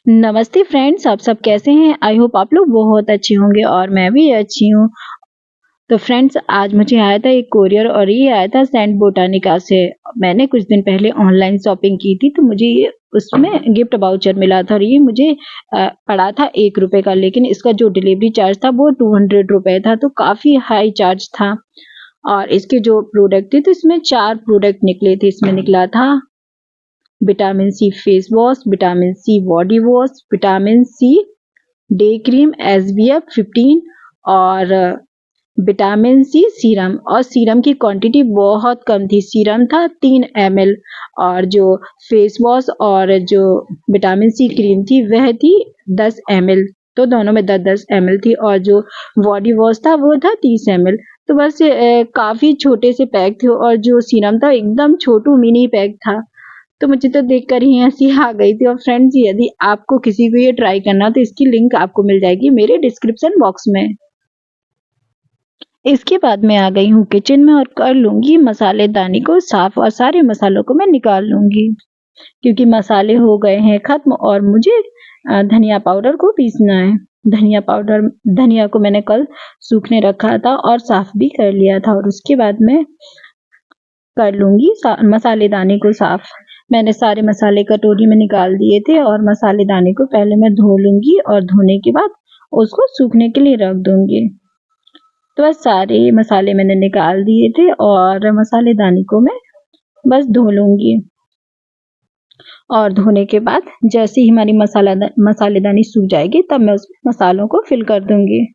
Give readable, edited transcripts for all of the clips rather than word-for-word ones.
नमस्ते फ्रेंड्स, आप सब कैसे हैं? आई होप आप लोग बहुत अच्छे होंगे और मैं भी अच्छी हूँ। तो फ्रेंड्स, आज मुझे आया था एक कोरियर और ये आया था सेंट बोटानिका से। मैंने कुछ दिन पहले ऑनलाइन शॉपिंग की थी, तो मुझे ये उसमें गिफ्ट वाउचर मिला था और ये मुझे पड़ा था ₹1 का, लेकिन इसका जो डिलीवरी चार्ज था वो ₹200 था, तो काफ़ी हाई चार्ज था। और इसके जो प्रोडक्ट थे, तो इसमें 4 प्रोडक्ट निकले थे। इसमें निकला था vitamin C face wash, vitamin C body wash, vitamin C day cream SPF 15 और विटामिन सी सीरम। और सीरम की क्वांटिटी बहुत कम थी। सीरम था 3 ml और जो फेस वॉश और जो विटामिन सी क्रीम थी वह थी 10 ml। तो दोनों में 10-10 ml थी और जो बॉडी वॉश था वो था 30 ml। तो बस काफ़ी छोटे से पैक थे और जो सीरम था एकदम छोटू मिनी पैक था। तो मुझे तो देखकर ही हँसी आ गई थी। और फ्रेंड्स, यदि आपको किसी को ये ट्राई करना तो इसकी लिंक आपको मिल जाएगी मेरे डिस्क्रिप्शन बॉक्स में। इसके बाद मैं आ गई हूँ किचन में और कर लूँगी मसालेदानी को साफ़ और सारे मसालों को मैं निकाल लूँगी, क्योंकि मसाले हो गए हैं ख़त्म और मुझे धनिया पाउडर को पीसना है। धनिया को मैंने कल सूखने रखा था और साफ़ भी कर लिया था और उसके बाद मैं कर लूँगी मसालेदानी को साफ़। मैंने सारे मसाले कटोरी में निकाल दिए थे और मसालेदानी को पहले मैं धो लूँगी और धोने के बाद उसको सूखने के लिए रख दूँगी। तो बस सारे मसाले मैंने निकाल दिए थे और मसालेदानी को मैं बस धो लूँगी। और धोने के बाद जैसे ही हमारी मसालेदानी सूख जाएगी तब मैं उसमें मसालों को फिल कर दूँगी।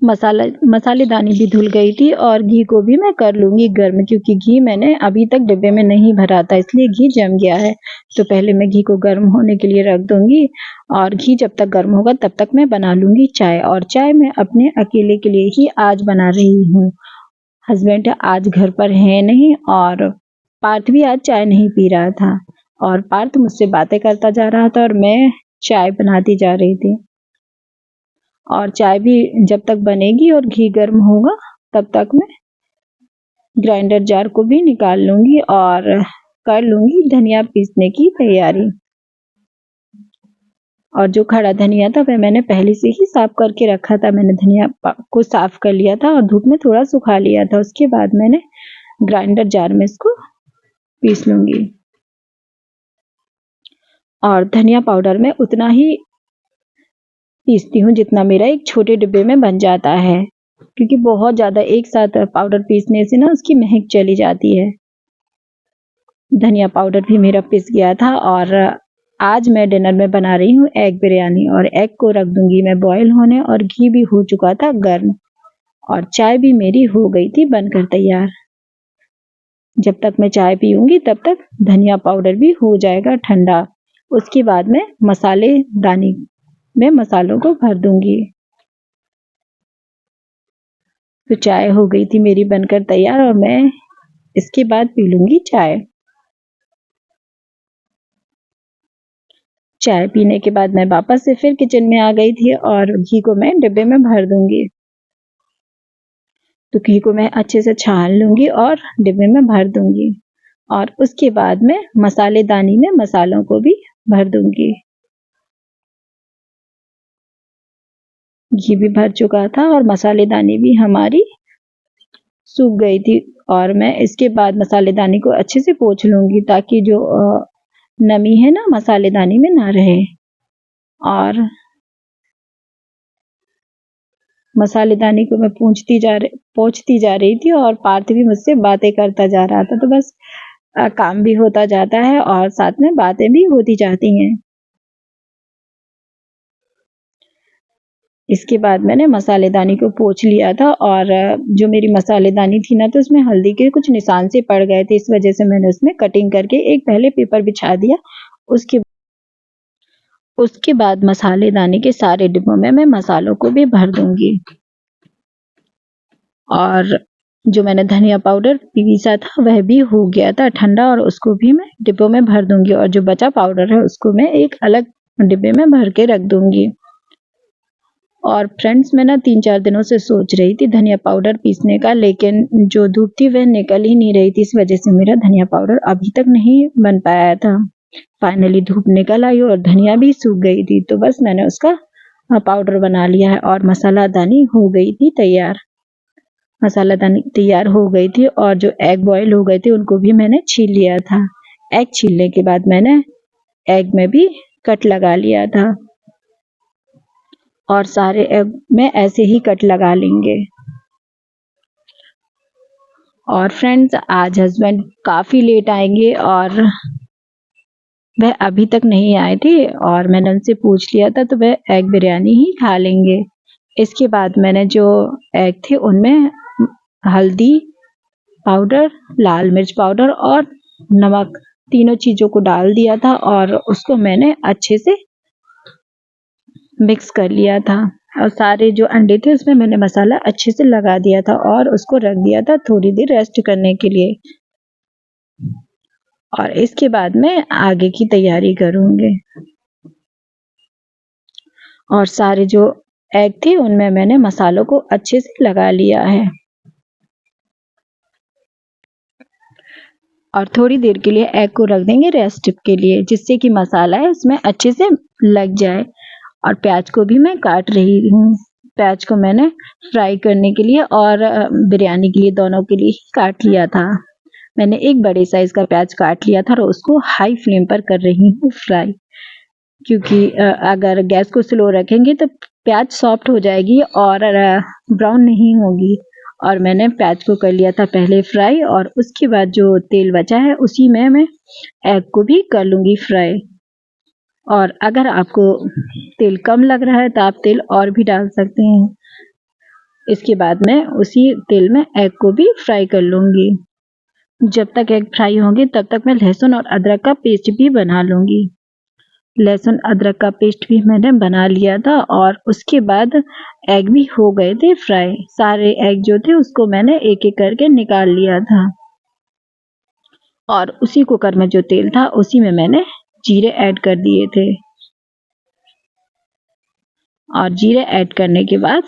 मसालेदानी भी धुल गई थी और घी को भी मैं कर लूँगी गर्म, क्योंकि घी मैंने अभी तक डिब्बे में नहीं भरा था, इसलिए घी जम गया है। तो पहले मैं घी को गर्म होने के लिए रख दूँगी और घी जब तक गर्म होगा तब तक मैं बना लूँगी चाय। और चाय मैं अपने अकेले के लिए ही आज बना रही हूँ। हस्बैंड आज घर पर है नहीं और पार्थ भी आज चाय नहीं पी रहा था और पार्थ मुझसे बातें करता जा रहा था और मैं चाय बनाती जा रही थी। और चाय भी जब तक बनेगी और घी गर्म होगा तब तक मैं ग्राइंडर जार को भी निकाल लूँगी और कर लूँगी धनिया पीसने की तैयारी। और जो खड़ा धनिया था वह मैंने पहले से ही साफ करके रखा था। मैंने धनिया को साफ कर लिया था और धूप में थोड़ा सुखा लिया था। उसके बाद मैंने ग्राइंडर जार में इसको पीस लूँगी। और धनिया पाउडर में उतना ही पीसती हूँ जितना मेरा एक छोटे डिब्बे में बन जाता है, क्योंकि बहुत ज़्यादा एक साथ पाउडर पीसने से ना उसकी महक चली जाती है। धनिया पाउडर भी मेरा पिस गया था और आज मैं डिनर में बना रही हूँ एग बिरयानी और एग को रख दूँगी मैं बॉयल होने और घी भी हो चुका था गर्म और चाय भी मेरी हो गई थी बनकर तैयार। जब तक मैं चाय पीऊँगी तब तक धनिया पाउडर भी हो जाएगा ठंडा। उसके बाद मैं मसालेदानी में मसालों को भर दूँगी। तो चाय हो गई थी मेरी बनकर तैयार और मैं इसके बाद पी लूँगी चाय। चाय पीने के बाद मैं वापस से फिर किचन में आ गई थी और घी को मैं डिब्बे में भर दूँगी। तो घी को मैं अच्छे से छान लूँगी और डिब्बे में भर दूँगी और उसके बाद मैं मसालेदानी में मसालों को भी भर दूँगी। घी भी भर चुका था और मसालेदानी भी हमारी सूख गई थी और मैं इसके बाद मसालेदानी को अच्छे से पोंछ लूँगी ताकि जो नमी है ना मसालेदानी में ना रहे। और मसालेदानी को मैं पोंछती जा रही थी और पार्थ भी मुझसे बातें करता जा रहा था। तो बस काम भी होता जाता है और साथ में बातें भी होती जाती हैं। इसके बाद मैंने मसालेदानी को पोंछ लिया था और जो मेरी मसालेदानी थी ना तो उसमें हल्दी के कुछ निशान से पड़ गए थे, इस वजह से मैंने उसमें कटिंग करके एक पहले पेपर बिछा दिया। उसके बाद मसालेदानी के सारे डिब्बों में मैं मसालों को भी भर दूँगी। और जो मैंने धनिया पाउडर पीसा था वह भी हो गया था ठंडा और उसको भी मैं डिब्बों में भर दूँगी और जो बचा पाउडर है उसको मैं एक अलग डिब्बे में भर के रख दूँगी। और फ्रेंड्स, मैं ना 3-4 दिनों से सोच रही थी धनिया पाउडर पीसने का, लेकिन जो धूप थी वह निकल ही नहीं रही थी, इस वजह से मेरा धनिया पाउडर अभी तक नहीं बन पाया था। फाइनली धूप निकल आई और धनिया भी सूख गई थी, तो बस मैंने उसका पाउडर बना लिया है और मसाला दानी हो गई थी तैयार। मसाला दानी तैयार हो गई थी और जो एग बॉईल हो गए थे उनको भी मैंने छील लिया था। एग छीलने के बाद मैंने एग में भी कट लगा लिया था और सारे एग में ऐसे ही कट लगा लेंगे। और फ्रेंड्स, आज हस्बैंड काफ़ी लेट आएंगे और वह अभी तक नहीं आए थे और मैंने उनसे पूछ लिया था, तो वह एग बिरयानी ही खा लेंगे। इसके बाद मैंने जो एग थे उनमें हल्दी पाउडर, लाल मिर्च पाउडर और नमक तीनों चीज़ों को डाल दिया था और उसको मैंने अच्छे से मिक्स कर लिया था। और सारे जो अंडे थे उसमें मैंने मसाला अच्छे से लगा दिया था और उसको रख दिया था थोड़ी देर रेस्ट करने के लिए। और इसके बाद मैं आगे की तैयारी करूँगी। और सारे जो एग थे उनमें मैंने मसालों को अच्छे से लगा लिया है और थोड़ी देर के लिए एग को रख देंगे रेस्ट के लिए, जिससे कि मसाला है उसमें अच्छे से लग जाए। और प्याज को भी मैं काट रही हूँ। प्याज को मैंने फ्राई करने के लिए और बिरयानी के लिए दोनों के लिए काट लिया था। मैंने एक बड़े साइज का प्याज काट लिया था और उसको हाई फ्लेम पर कर रही हूँ फ्राई, क्योंकि अगर गैस को स्लो रखेंगे तो प्याज सॉफ्ट हो जाएगी और ब्राउन नहीं होगी। और मैंने प्याज को कर लिया था पहले फ्राई और उसके बाद जो तेल बचा है उसी में मैं एग को भी कर लूँगी फ्राई। और अगर आपको तेल कम लग रहा है तो आप तेल और भी डाल सकते हैं। इसके बाद मैं उसी तेल में एग को भी फ्राई कर लूँगी। जब तक एग फ्राई होंगे तब तक मैं लहसुन और अदरक का पेस्ट भी बना लूँगी। लहसुन अदरक का पेस्ट भी मैंने बना लिया था और उसके बाद एग भी हो गए थे फ्राई। सारे एग जो थे उसको मैंने एक एक करके निकाल लिया था और उसी कुकर में जो तेल था उसी में मैंने जीरे ऐड कर दिए थे। और जीरे ऐड करने के बाद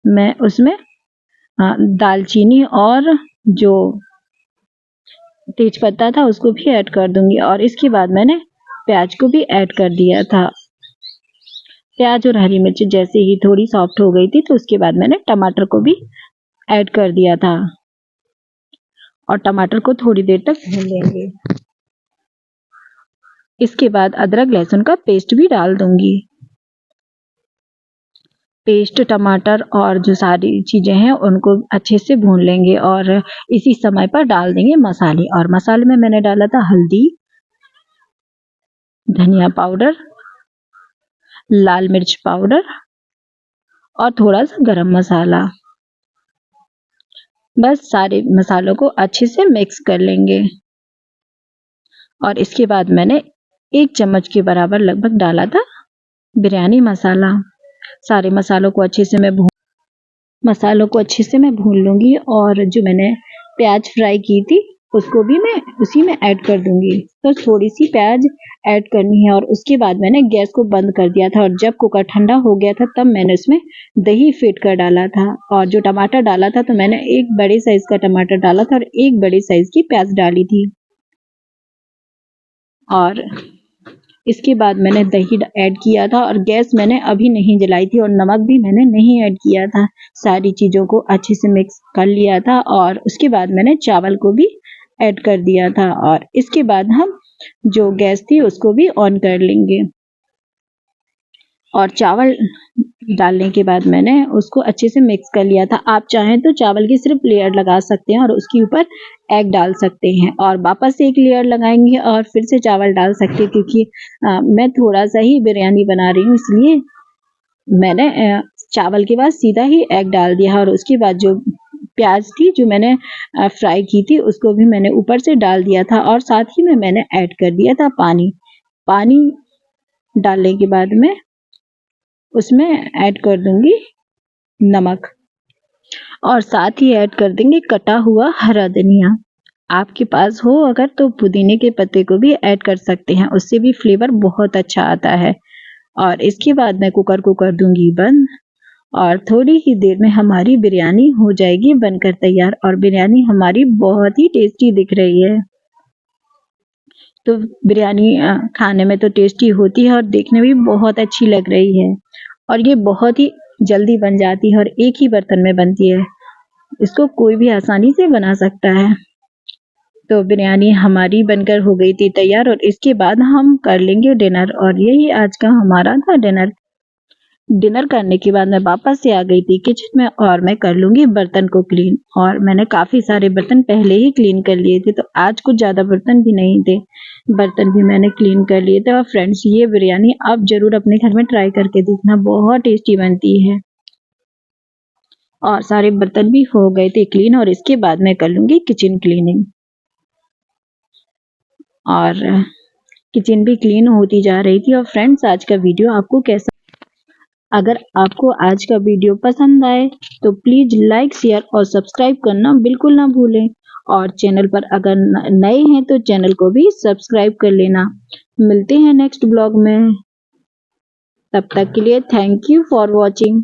मैं उसमें दालचीनी और जो तेजपत्ता था उसको भी ऐड कर दूंगी। और इसके बाद मैंने प्याज को भी ऐड कर दिया था। प्याज और हरी मिर्च जैसे ही थोड़ी सॉफ्ट हो गई थी तो उसके बाद मैंने टमाटर को भी ऐड कर दिया था और टमाटर को थोड़ी देर तक भून लेंगे। इसके बाद अदरक लहसुन का पेस्ट भी डाल दूंगी। पेस्ट, टमाटर और जो सारी चीज़ें हैं उनको अच्छे से भून लेंगे और इसी समय पर डाल देंगे मसाले। और मसाले में मैंने डाला था हल्दी, धनिया पाउडर, लाल मिर्च पाउडर और थोड़ा सा गरम मसाला। बस सारे मसालों को अच्छे से मिक्स कर लेंगे। और इसके बाद मैंने 1 चम्मच के बराबर लगभग डाला था बिरयानी मसाला। सारे मसालों को अच्छे से मैं भून लूँगी और जो मैंने प्याज फ्राई की थी उसको भी मैं उसी में ऐड कर दूँगी। तो थोड़ी सी प्याज ऐड करनी है और उसके बाद मैंने गैस को बंद कर दिया था और जब कुकर ठंडा हो गया था तब मैंने उसमें दही फेंट कर डाला था। और जो टमाटर डाला था तो मैंने 1 बड़े साइज़ का टमाटर डाला था और 1 बड़े साइज़ की प्याज डाली थी। और इसके बाद मैंने दही ऐड किया था और गैस मैंने अभी नहीं जलाई थी और नमक भी मैंने नहीं ऐड किया था। सारी चीज़ों को अच्छे से मिक्स कर लिया था और उसके बाद मैंने चावल को भी ऐड कर दिया था। और इसके बाद हम जो गैस थी उसको भी ऑन कर लेंगे। और चावल डालने के बाद मैंने उसको अच्छे से मिक्स कर लिया था। आप चाहें तो चावल की सिर्फ लेयर लगा सकते हैं और उसके ऊपर एग डाल सकते हैं और वापस से एक लेयर लगाएंगे और फिर से चावल डाल सकते हैं, क्योंकि मैं थोड़ा सा ही बिरयानी बना रही हूँ इसलिए मैंने चावल के बाद सीधा ही एग डाल दिया। और उसके बाद जो प्याज थी जो मैंने फ्राई की थी उसको भी मैंने ऊपर से डाल दिया था और साथ ही में मैंने ऐड कर दिया था पानी। पानी डालने के बाद में उसमें ऐड कर दूंगी नमक और साथ ही ऐड कर देंगे कटा हुआ हरा धनिया। आपके पास हो अगर तो पुदीने के पत्ते को भी ऐड कर सकते हैं, उससे भी फ्लेवर बहुत अच्छा आता है। और इसके बाद मैं कुकर को कर दूंगी बंद और थोड़ी ही देर में हमारी बिरयानी हो जाएगी बनकर तैयार। और बिरयानी हमारी बहुत ही टेस्टी दिख रही है। तो बिरयानी खाने में तो टेस्टी होती है और देखने में भी बहुत अच्छी लग रही है और ये बहुत ही जल्दी बन जाती है और एक ही बर्तन में बनती है। इसको कोई भी आसानी से बना सकता है। तो बिरयानी हमारी बनकर हो गई थी तैयार और इसके बाद हम कर लेंगे डिनर और यही आज का हमारा था डिनर। डिनर करने के बाद मैं वापस से आ गई थी किचन में और मैं कर लूंगी बर्तन को क्लीन और मैंने काफी सारे बर्तन पहले ही क्लीन कर लिए थे तो आज कुछ ज्यादा बर्तन भी नहीं थे, बर्तन भी मैंने क्लीन कर लिए थे। और फ्रेंड्स ये बिरयानी आप जरूर अपने घर में ट्राई करके देखना, बहुत टेस्टी बनती है। और सारे बर्तन भी हो गए थे क्लीन और इसके बाद मैं कर लूंगी किचन क्लीनिंग और किचन भी क्लीन होती जा रही थी। और फ्रेंड्स आज का वीडियो आपको कैसा, अगर आपको आज का वीडियो पसंद आए तो प्लीज लाइक शेयर और सब्सक्राइब करना बिल्कुल ना भूलें और चैनल पर अगर नए हैं तो चैनल को भी सब्सक्राइब कर लेना। मिलते हैं नेक्स्ट ब्लॉग में, तब तक के लिए थैंक यू फॉर वॉचिंग।